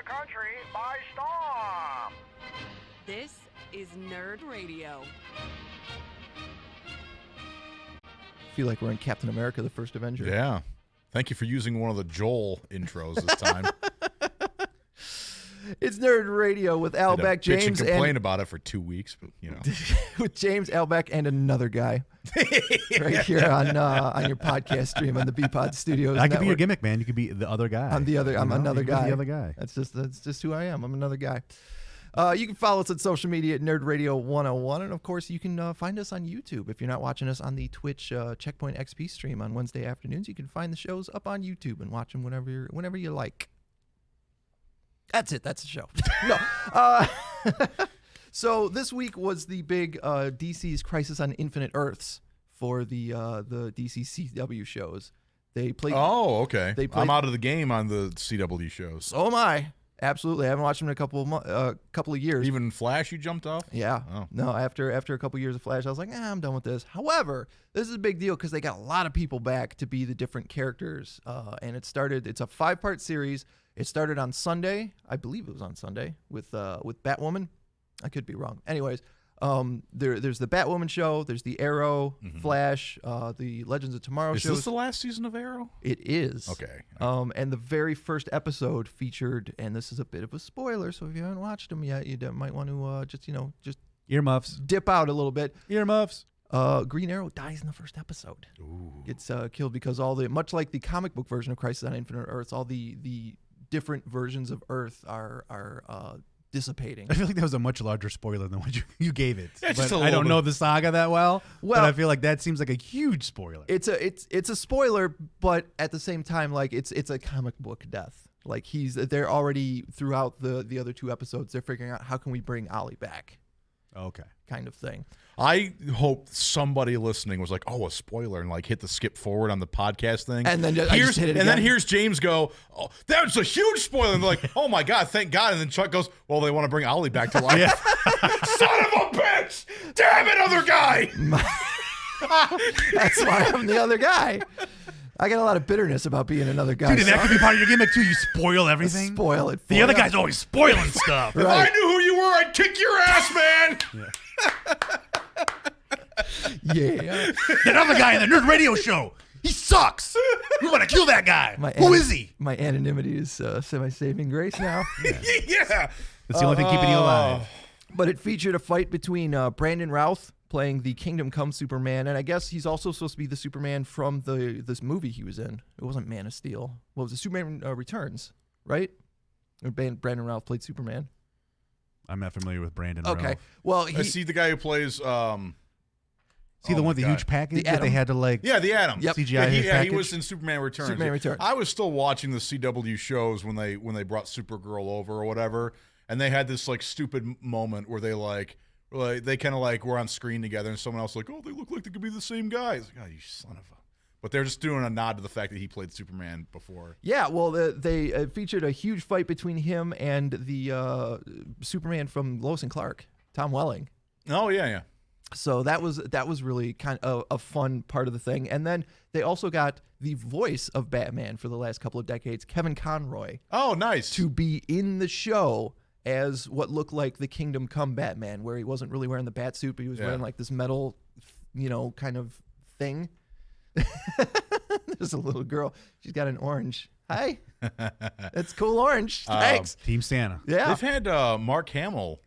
the country by storm. This is NerdRadio. I feel like we're in Captain America, the First Avenger. Yeah. Thank you for using one of the Joel intros this time. It's Nerd Radio with Al Beck, James, and complain about it for 2 weeks, but you know, with James, Al Beck, and another guy, right here on your podcast stream on the BPod Studios. That could be your gimmick, man. You could be the other guy. I'm another guy. The other guy. That's just who I am. I'm another guy. You can follow us on social media at Nerd Radio 101, and of course, you can find us on YouTube. If you're not watching us on the Twitch Checkpoint XP stream on Wednesday afternoons, you can find the shows up on YouTube and watch them whenever you like. That's it. That's the show. No. So this week was the big DC's Crisis on Infinite Earths for the DC CW shows. They played. Oh, okay. I'm out of the game on the CW shows. So am I. Absolutely. I haven't watched them in a couple of years. Even Flash, you jumped off? Yeah. Oh. No, after a couple of years of Flash, I was like, I'm done with this. However, this is a big deal because they got a lot of people back to be the different characters. And it's a 5-part series. It started on Sunday. I believe it was on Sunday with Batwoman. I could be wrong. Anyways, there's the Batwoman show. There's the Arrow, Flash, the Legends of Tomorrow shows. Is this the last season of Arrow? It is. Okay. And the very first episode featured, and this is a bit of a spoiler, so if you haven't watched them yet, you might want to just earmuffs, dip out a little bit. Earmuffs. Green Arrow dies in the first episode. Ooh. Gets killed because much like the comic book version of Crisis on Infinite Earths, all the different versions of Earth are dissipating. I feel like that was a much larger spoiler than what you gave it. Yeah, but I don't know the saga that well, but I feel like that seems like a huge spoiler. It's a spoiler, but at the same time, like it's a comic book death. Like they're already throughout the other 2 episodes, they're figuring out how can we bring Ollie back. Okay. Kind of thing. I hope somebody listening was like, "Oh, a spoiler," and like hit the skip forward on the podcast thing. And then then here's James go, "Oh, that was a huge spoiler." And they're like, "Oh my god, thank God!" And then Chuck goes, "Well, they want to bring Ollie back to life." Son of a bitch! Damn it, other guy! That's why I'm the other guy. I got a lot of bitterness about being another guy. Dude, that could be part of your gimmick too. You spoil everything. Spoil it. The other guy's always spoiling stuff. If I knew who you were, I'd kick your ass, man. Yeah. That other guy in the Nerd Radio show, he sucks. We want to kill that guy. Who is he? My anonymity is semi-saving grace now. Yeah. That's the only thing keeping you alive. But it featured a fight between Brandon Routh playing the Kingdom Come Superman, and I guess he's also supposed to be the Superman from this movie he was in. It wasn't Man of Steel. What was it? Superman Returns, right? Brandon Routh played Superman. I'm not familiar with Brandon Okay. Routh. Well, I see the guy who plays. See the one with the huge package that they had to like. Yeah, the Atom. Yep. CGI. He was in Superman Returns. Superman Returns. I was still watching the CW shows when they brought Supergirl over or whatever, and they had this like stupid moment where they kind of like were on screen together, and someone else like, oh, they look like they could be the same guy. It's like, oh, you son of a. But they're just doing a nod to the fact that he played Superman before. Yeah, well, they featured a huge fight between him and the Superman from Lois and Clark, Tom Welling. Oh yeah. So that was really kind of a fun part of the thing. And then they also got the voice of Batman for the last couple of decades, Kevin Conroy. Oh, nice. To be in the show as what looked like the Kingdom Come Batman, where he wasn't really wearing the bat suit, but he was wearing like this metal, kind of thing. There's a little girl. She's got an orange. Hi. That's cool orange. Thanks. Team Santa. Yeah. They've had Mark Hamill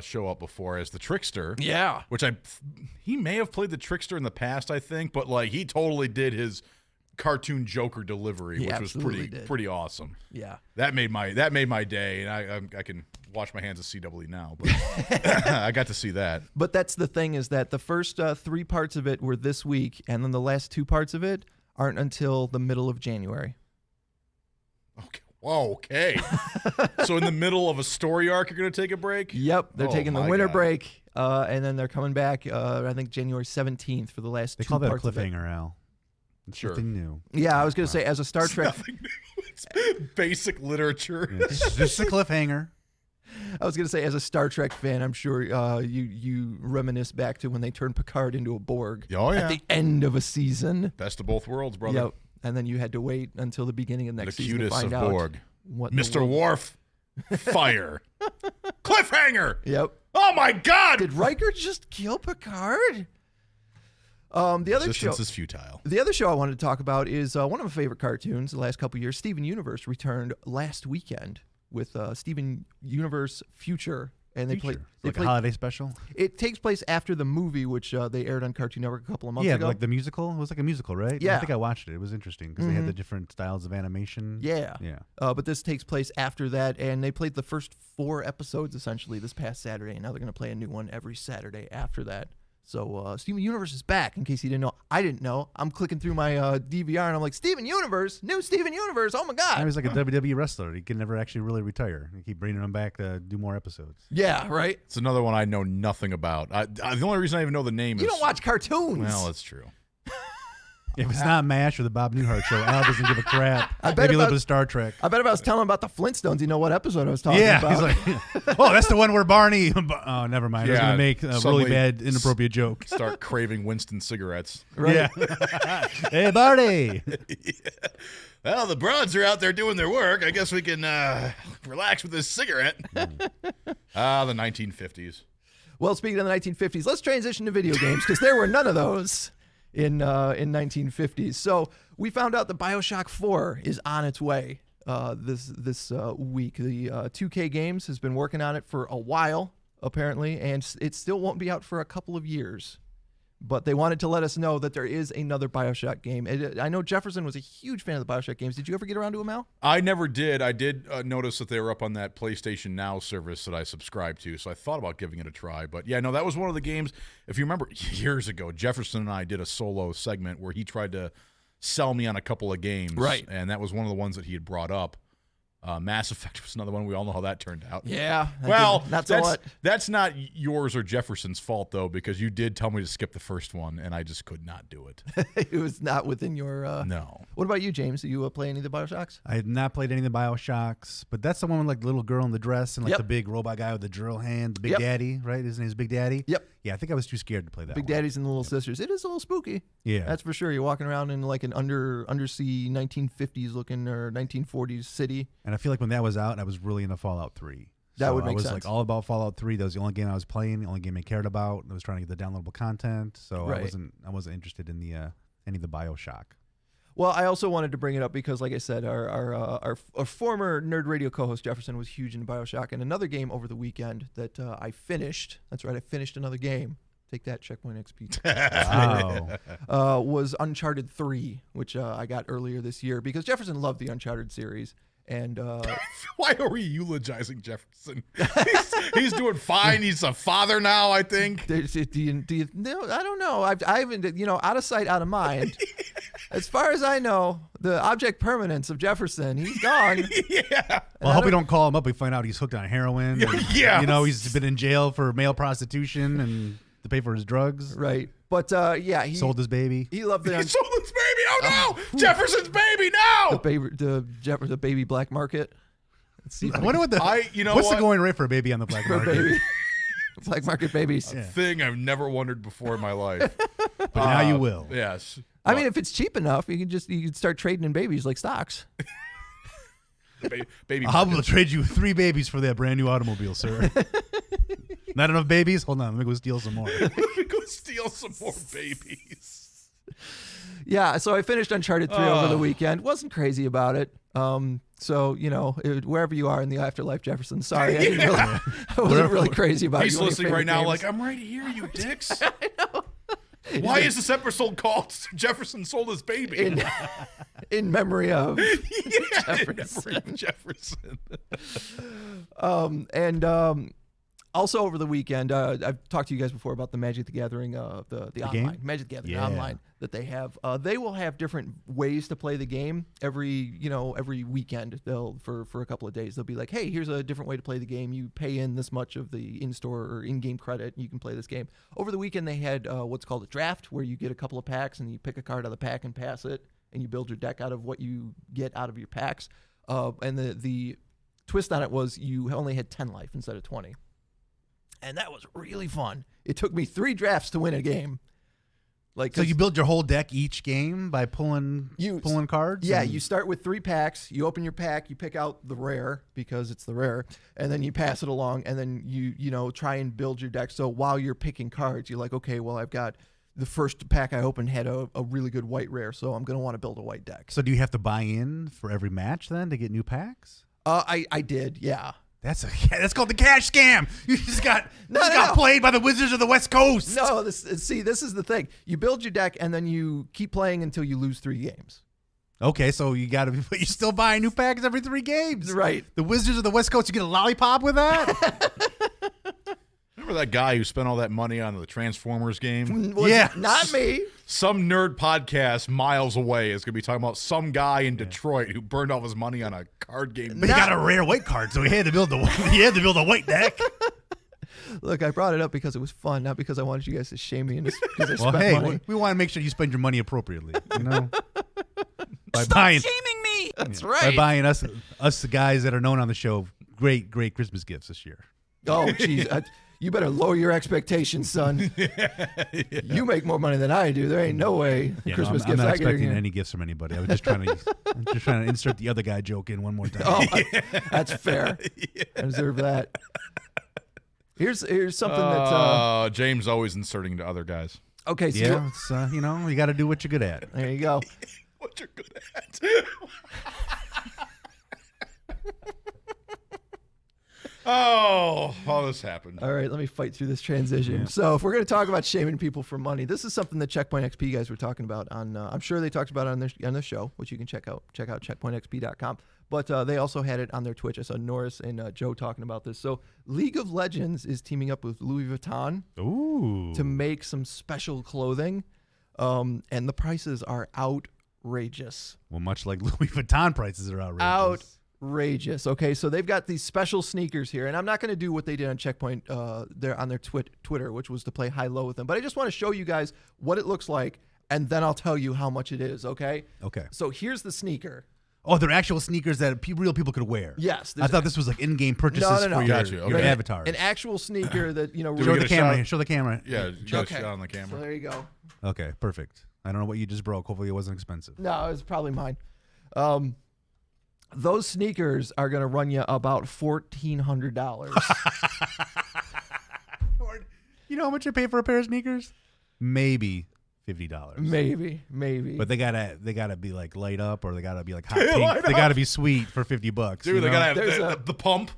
show up before as the Trickster. Yeah. Which he may have played the Trickster in the past, I think, but like he totally did his cartoon Joker delivery, which was pretty awesome. Yeah. That made my day, and I can wash my hands of CW now, but I got to see that. But that's the thing, is that the first 3 parts of it were this week, and then the last 2 parts of it aren't until the middle of January. Okay. Whoa, okay. So in the middle of a story arc, you're going to take a break? Yep. They're taking the winter break, and then they're coming back, I think, January 17th for the last 2 parts. They call that a cliffhanger, Al. It's sure. Nothing new. Yeah, I was going to say, as a Star Trek... Nothing new. It's basic literature. Yeah, it's just a cliffhanger. I was going to say, as a Star Trek fan, I'm sure you reminisce back to when they turned Picard into a Borg. Oh, yeah. At the end of a season. Best of both worlds, brother. Yep. And then you had to wait until the beginning of next season to find out. The cutest of Borg. What Mr. Worf. Fire. Cliffhanger. Yep. Oh my God. Did Riker just kill Picard? The other show Resistance is futile. The other show I wanted to talk about is one of my favorite cartoons the last couple of years. Steven Universe returned last weekend with Steven Universe Future, and they played a holiday special. It takes place after the movie, which they aired on Cartoon Network a couple of months Yeah, ago. like the musical. It was like a musical, right? Yeah. I think I watched it. It was interesting because they had the different styles of animation. Yeah. Yeah. But this takes place after that, and they played the first 4 episodes essentially this past Saturday, and now they're going to play a new one every Saturday after that. So Steven Universe is back, in case you didn't know. I didn't know. I'm clicking through my DVR, and I'm like, Steven Universe? New Steven Universe? Oh, my God. He was like a WWE wrestler. He can never actually really retire. They keep bringing him back to do more episodes. Yeah, right? It's another one I know nothing about. The only reason I even know the name is... You don't watch cartoons. Well, that's true. If it's not MASH or the Bob Newhart show, Al doesn't give a crap. I bet Maybe a if little bit of Star Trek. I bet if I was telling him about the Flintstones, you know what episode I was talking Yeah, about. he's like, oh, that's the one where Barney. Oh, never mind. I was Yeah, going to make a really suddenly bad, inappropriate joke. Start craving Winston cigarettes. Right? Yeah. Hey, Barney. Well, the broads are out there doing their work. I guess we can relax with this cigarette. The 1950s. Well, speaking of the 1950s, let's transition to video games, because there were none of those in 1950s. So we found out that BioShock 4 is on its way this week. The 2K Games has been working on it for a while, apparently, and it still won't be out for a couple of years. But they wanted to let us know that there is another BioShock game. I know Jefferson was a huge fan of the BioShock games. Did you ever get around to them, Al? I never did. I did notice that they were up on that PlayStation Now service that I subscribed to, so I thought about giving it a try. But yeah, no, that was one of the games. If you remember, years ago, Jefferson and I did a solo segment where he tried to sell me on a couple of games. Right. And that was one of the ones that he had brought up. Mass Effect was another one. We all know how that turned out. Yeah. Well, that's that's not yours or Jefferson's fault, though, because you did tell me to skip the first one, and I just could not do it. It was not within your... No. What about you, James? Do you play any of the BioShocks? I had not played any of the BioShocks, but that's the one with like the little girl in the dress and like Yep. the big robot guy with the drill hand, the Big Yep. Daddy, right? His name's Big Daddy? Yep. Yeah, I think I was too scared to play that Big one. Daddies and the Little Sisters. It is a little spooky. Yeah. That's for sure. You're walking around in like an undersea 1950s looking or 1940s city. And I feel like when that was out, I was really into Fallout 3. That would I make was sense. like all about Fallout 3. That was the only game I was playing, the only game I cared about. I was trying to get the downloadable content, so Right. I wasn't interested in the any of the BioShock. Well, I also wanted to bring it up because, like I said, our former Nerd Radio co-host Jefferson was huge into BioShock, and another game over the weekend that I finished. That's right, I finished another game. Take that, Checkpoint XP. Wow. Was Uncharted 3, which I got earlier this year because Jefferson loved the Uncharted series. And Why are we eulogizing Jefferson? He's doing fine. He's a father now, I think. no, I don't know. I haven't, out of sight, out of mind. As far as I know, the object permanence of Jefferson, he's gone. Yeah. Well, I hope we don't call him up. We find out he's hooked on heroin. And, Yeah. He's been in jail for male prostitution and to pay for his drugs. Right. But yeah, he Sold his baby. He loved He it. sold his baby. Oh, no. Jefferson's baby now. The baby black market. Let's see. I wonder what the what's the going rate for a baby on the black for market? baby. Black market babies. Thing I've never wondered before in my life. But now you will. Yes. I mean, if it's cheap enough, you can start trading in babies like stocks. Baby. I will trade you 3 babies for that brand new automobile, sir. Not enough babies? Hold on, let me go steal some more. Let me go steal some more babies. Yeah, so I finished Uncharted 3 over the weekend. Wasn't crazy about it. So, wherever you are in the afterlife, Jefferson, sorry. I wasn't really crazy about it. He's listening right now like, I'm right here, you dicks. I know. Why is this episode called Jefferson Sold His Baby? In memory of Jefferson. Also over the weekend, I've talked to you guys before about the Magic the Gathering, the online game? Magic the Gathering online that they have. They will have different ways to play the game every weekend. They'll for a couple of days they'll be like, hey, here's a different way to play the game. You pay in this much of the in-store or in-game credit, and you can play this game. Over the weekend they had what's called a draft, where you get a couple of packs and you pick a card out of the pack and pass it, and you build your deck out of what you get out of your packs. And the twist on it was you only had 10 life instead of 20. And that was really fun. It took me 3 drafts to win a game. Like, So you build your whole deck each game by pulling cards? Yeah, and- you start with 3 packs. You open your pack, you pick out the rare because it's the rare, and then you pass it along, and then you try and build your deck. So while you're picking cards, you're like, okay, well, I've got the first pack I opened had a really good white rare, so I'm going to want to build a white deck. So do you have to buy in for every match then to get new packs? I did, yeah. That's called the cash scam. You just got played by the Wizards of the West Coast. No, this is the thing. You build your deck, and then you keep playing until you lose 3 games. Okay, so you got to be, but you're still buying new packs every 3 games. Right. The Wizards of the West Coast, you get a lollipop with that? Remember that guy who spent all that money on the Transformers game? Yeah. Not me. Some nerd podcast miles away is going to be talking about some guy in Detroit who burned all his money on a card game. But he got a rare white card, so he had to build a white deck. Look, I brought it up because it was fun, not because I wanted you guys to shame me because I Well, spent hey, money. we want to make sure you spend your money appropriately, you know? Stop shaming me. That's by right. buying us the guys that are known on the show great Christmas gifts this year. Oh, jeez. You better lower your expectations, son. You make more money than I do. There ain't no way Christmas I'm gifts not I get expecting here. any gifts from anybody. I was just trying to insert the other guy joke in one more time. Oh, that's fair. I deserve that. Here's something that. James always inserting to other guys. Okay, so Yeah, it's, you got to do what you're good at. there you go. What you're good at. Oh, this happened. All right, let me fight through this transition. Yeah. So, if we're going to talk about shaming people for money, this is something that Checkpoint XP guys were talking about on. I'm sure they talked about it on their show, which you can check out. Check out checkpointxp.com. But they also had it on their Twitch. I saw Norris and Joe talking about this. So, League of Legends is teaming up with Louis Vuitton to make some special clothing, and the prices are outrageous. Well, much like Louis Vuitton prices are outrageous. Outrageous. Okay, so they've got these special sneakers here, and I'm not going to do what they did on Checkpoint there on their Twitter, which was to play high-low with them. But I just want to show you guys what it looks like, and then I'll tell you how much it is. Okay. Okay. So here's the sneaker. Oh, they're actual sneakers that real people could wear. Yes. I thought this was like in-game purchases No. for your, Gotcha, your okay. avatars. An actual sneaker that we Show get the a camera. shot? Show the camera. Yeah, you got Okay. a shot on the So camera. there you go. Okay, perfect. I don't know what you just broke. Hopefully it wasn't expensive. No, it's probably mine. Those sneakers are going to run you about $1,400. You know how much I pay for a pair of sneakers? Maybe $50. Maybe. But they gotta be like light up, or they gotta be like hot pink. They gotta be sweet for $50. Dude, you they know? got to There's have the pump.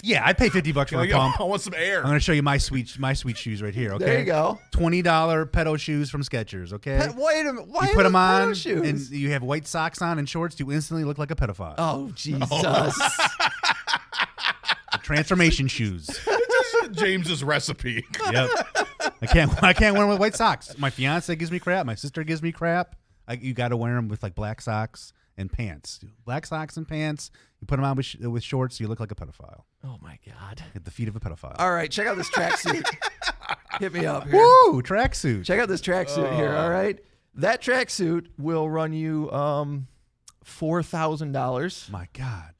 Yeah, I'd pay $50 for a pump. I want some air. I'm gonna show you my sweet shoes right here. Okay, There you go. $20 pedo shoes from Skechers. Okay, Wait a minute. Why you are put them those on, pedo shoes? and you have white socks on and shorts. You instantly look like a pedophile. Oh, Jesus. The transformation shoes. James's recipe. Yep. I can't wear them with white socks. My fiance gives me crap. My sister gives me crap. You got to wear them with like black socks and pants. Black socks and pants. You put them on with shorts, you look like a pedophile. Oh, my God. At the feet of a pedophile. All right, check out this tracksuit. Hit me up here. Woo! Tracksuit. Check out this tracksuit here, all right? That tracksuit will run you $4,000. My God.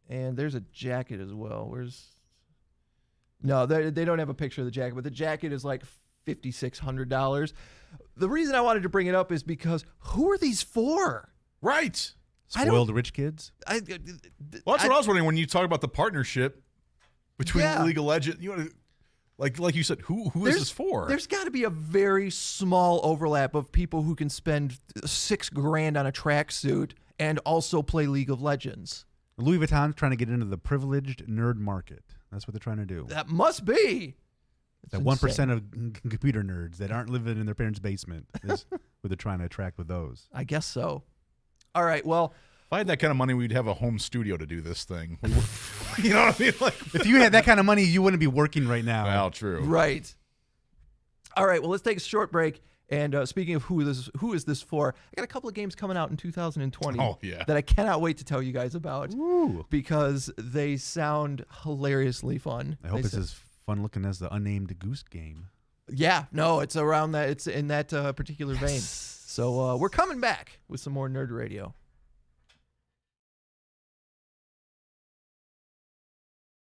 And there's a jacket as well. No, they don't have a picture of the jacket, but the jacket is like $5,600. The reason I wanted to bring it up is because who are these for? Right. Spoiled rich kids. Well, that's what I was wondering when you talk about the partnership between League of Legends. You know, like you said, who is this for? There's got to be a very small overlap of people who can spend $6,000 on a tracksuit and also play League of Legends. Louis Vuitton's trying to get into the privileged nerd market. That's what they're trying to do. That must be. That 1% of computer nerds that aren't living in their parents' basement is what they're trying to attract with those. I guess so. All right, well. If I had that kind of money, we'd have a home studio to do this thing. You know what I mean? Like, if you had that kind of money, you wouldn't be working right now. Well, true. Right. All right, well, let's take a short break. And speaking of who is this for, I got a couple of games coming out in 2020 that I cannot wait to tell you guys about. Ooh. Because they sound hilariously fun. I hope it's as fun looking as the unnamed Goose Game. Yeah, no, it's around that. It's in that particular vein. So we're coming back with some more Nerd Radio.